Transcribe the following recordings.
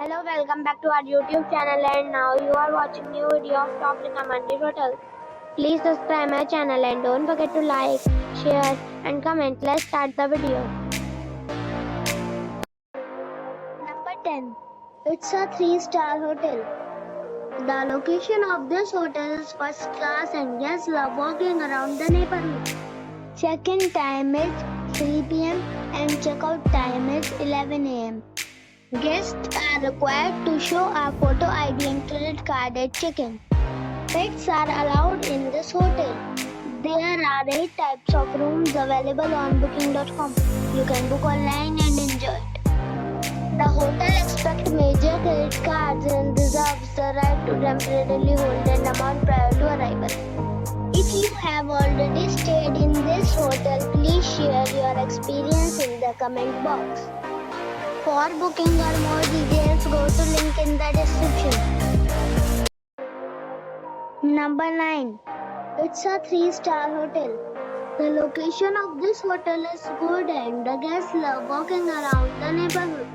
Hello, welcome back to our YouTube channel, and now you are watching new video of top recommended hotels. Please subscribe my channel and don't forget to like, share and comment. Let's start the video. Number 10. It's a 3-star hotel. The location of this hotel is first class and guests love walking around the neighborhood. Check-in time is 3 p.m. and check-out time is 11 a.m. Guests are required to show a photo ID and credit card at check-in. Pets are allowed in this hotel. There are 8 types of rooms available on booking.com. You can book online and enjoy it. The hotel expects major credit cards and reserves the right to temporarily hold an amount prior to arrival. If you have already stayed in this hotel, please share your experience in the comment box. For booking or more details, go to link in the description. Number 9. It's a 3-star hotel. The location of this hotel is good and the guests love walking around the neighborhood.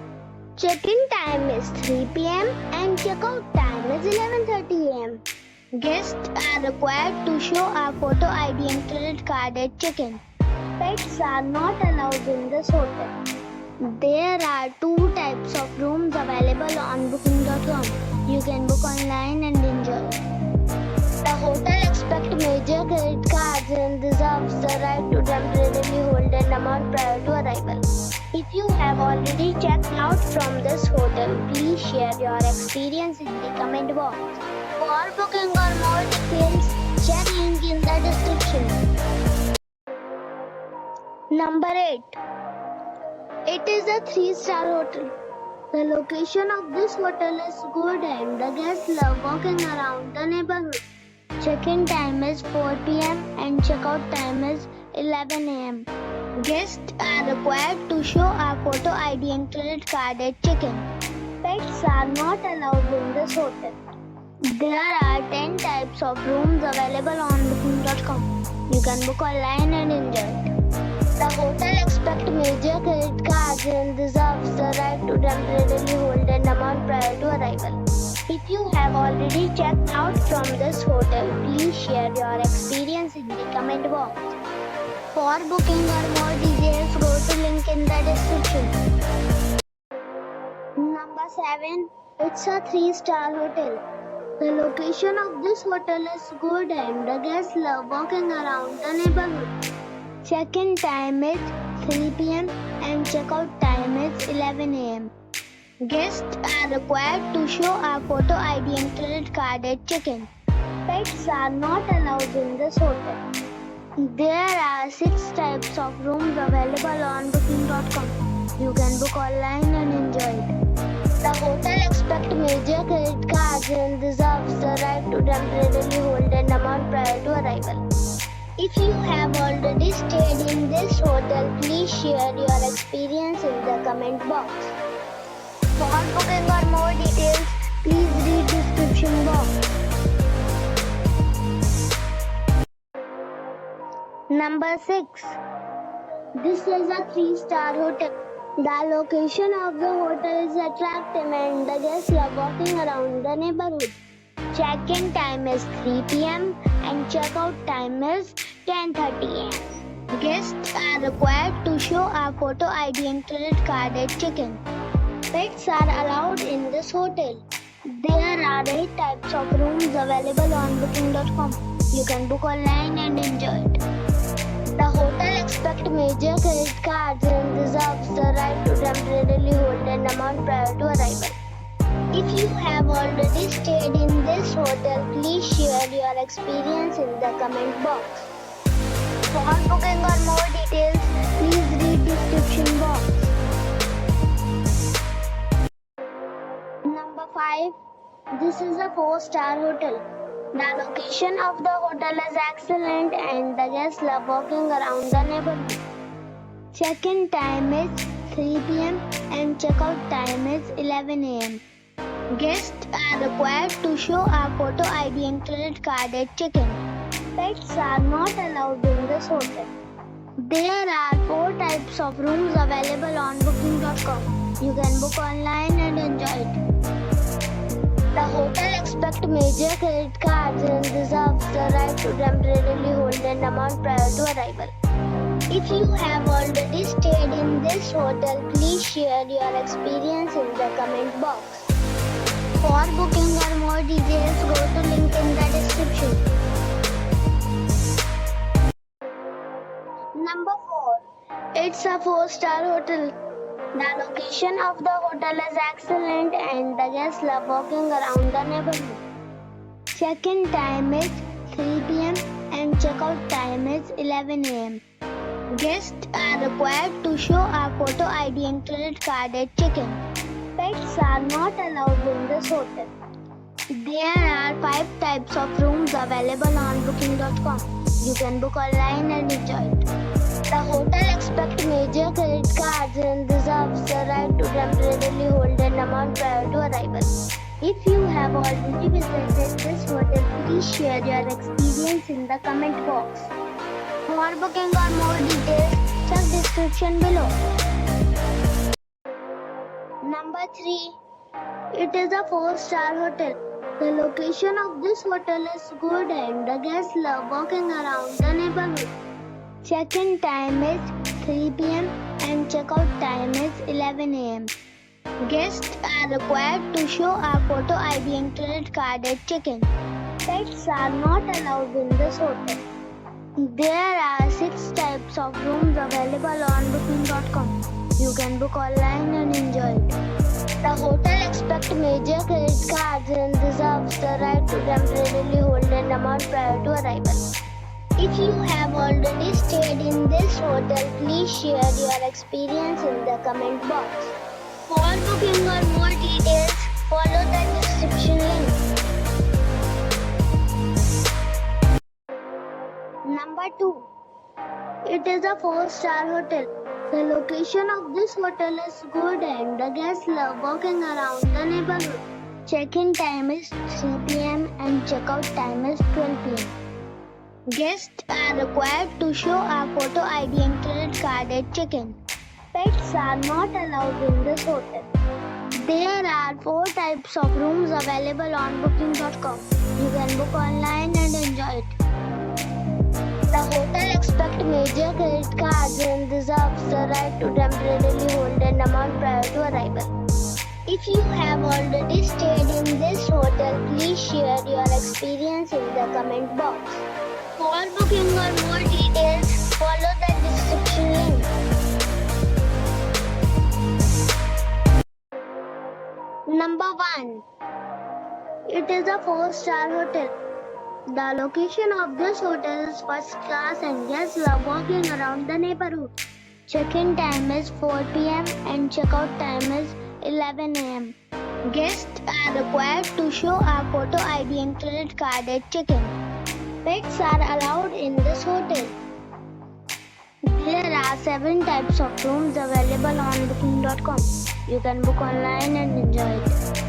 Check-in time is 3 p.m. and check-out time is 11:30 a.m. Guests are required to show a photo ID and credit card at check-in. Pets are not allowed in this hotel. There are 2 types of rooms available on booking.com. You can book online and enjoy. The hotel expects major credit cards and reserves the right to temporarily hold an amount prior to arrival. If you have already checked out from this hotel, please share your experience in the comment box. For booking or more details, check link in the description. Number 8. It is a 3-star hotel. The location of this hotel is good and the guests love walking around the neighborhood. Check-in time is 4 p.m. and check-out time is 11 a.m. Guests are required to show a photo ID and credit card at check-in. Pets are not allowed in this hotel. There are 10 types of rooms available on booking.com. You can book online and enjoy it. The hotel expects major credit cards and reserves the right to temporarily hold an amount prior to arrival. If you have already checked out from this hotel, please share your experience in the comment box. For booking or more details, go to link in the description. Number 7. It's a 3-star hotel. The location of this hotel is good and the guests love walking around the neighborhood. Check-in time is 3 p.m. and check-out time is 11 a.m. Guests are required to show a photo ID and credit card at check-in. Pets are not allowed in this hotel. There are 6 types of rooms available on booking.com. You can book online and enjoy it. The hotel expects major credit cards and reserves the right to temporarily hold an amount prior to arrival. If you have already stayed in this hotel, please share your experience in the comment box. For booking or more details, please read description box. Number 6. This is a 3-star hotel. The location of the hotel is attractive and the guests love walking around the neighborhood. Check-in time is 3 p.m. and check-out time is 10:30 a.m. Guests are required to show a photo ID and credit card at check-in. Pets are allowed in this hotel. There are 8 types of rooms available on booking.com. You can book online and enjoy it. The hotel expects major credit cards and reserves the right to temporarily hold an amount prior to arrival. If you have already stayed in this hotel, please share your experience in the comment box. For booking or more details, please read description box. Number 5. This is a 4-star hotel. The location of the hotel is excellent and the guests love walking around the neighborhood. Check-in time is 3 p.m. and check-out time is 11 a.m. Guests are required to show a photo ID and credit card at check-in. Pets are not allowed in this hotel. There are 4 types of rooms available on booking.com. You can book online and enjoy it. The hotel expects major credit cards and reserves the right to temporarily hold an amount prior to arrival. If you have already stayed in this hotel, please share your experience in the comment box. For booking or more details, go to link in the description. Number 4. It's a 4-star hotel. The location of the hotel is excellent and the guests love walking around the neighborhood. Check-in time is 3 p.m. and check-out time is 11 a.m. Guests are required to show a photo ID and credit card at check-in. Pets are not allowed in this hotel. There are 5 types of rooms available on booking.com. You can book online and enjoy it. The hotel expects major credit cards and reserves the right to temporarily hold an amount prior to arrival. If you have already visited this hotel, please share your experience in the comment box. For booking or more details, check description below. Number 3. It is a 4-star hotel. The location of this hotel is good and the guests love walking around the neighborhood. Check-in time is 3 p.m. and check-out time is 11 a.m. Guests are required to show a photo ID and credit card at check-in. Pets are not allowed in this hotel. There are 6 types of rooms available on booking.com. You can book online and enjoy it. The hotel expects major credit cards and reserves the right to temporarily hold an amount prior to arrival. If you have already stayed in this hotel, please share your experience in the comment box. For booking or more details, follow the description link. Number 2. It is a 4-star hotel. The location of this hotel is good and the guests love walking around the neighborhood. Check-in time is 3 p.m. and check-out time is 12 p.m. Guests are required to show a photo ID and credit card at check-in. Pets are not allowed in this hotel. There are 4 types of rooms available on booking.com. You can book online and enjoy it. The hotel expects major credit cards and reserves the right to temporarily hold an amount prior to arrival. If you have already stayed in this hotel, please share your experience in the comment box. For booking or more details, follow the description link. Number 1. It is a 4-star hotel. The location of this hotel is first class and guests love walking around the neighborhood. Check-in time is 4 p.m. and check-out time is 11 a.m. Guests are required to show a photo ID and credit card at check-in. Pets are allowed in this hotel. There are 7 types of rooms available on booking.com. You can book online and enjoy it.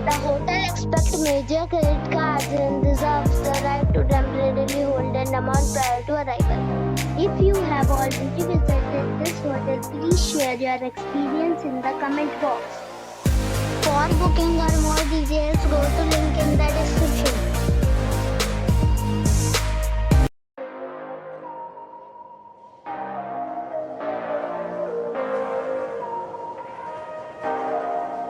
The hotel expects major credit cards and reserves the right to temporarily hold an amount prior to arrival. If you have already visited this hotel, please share your experience in the comment box. For booking or more details, go to link in the description.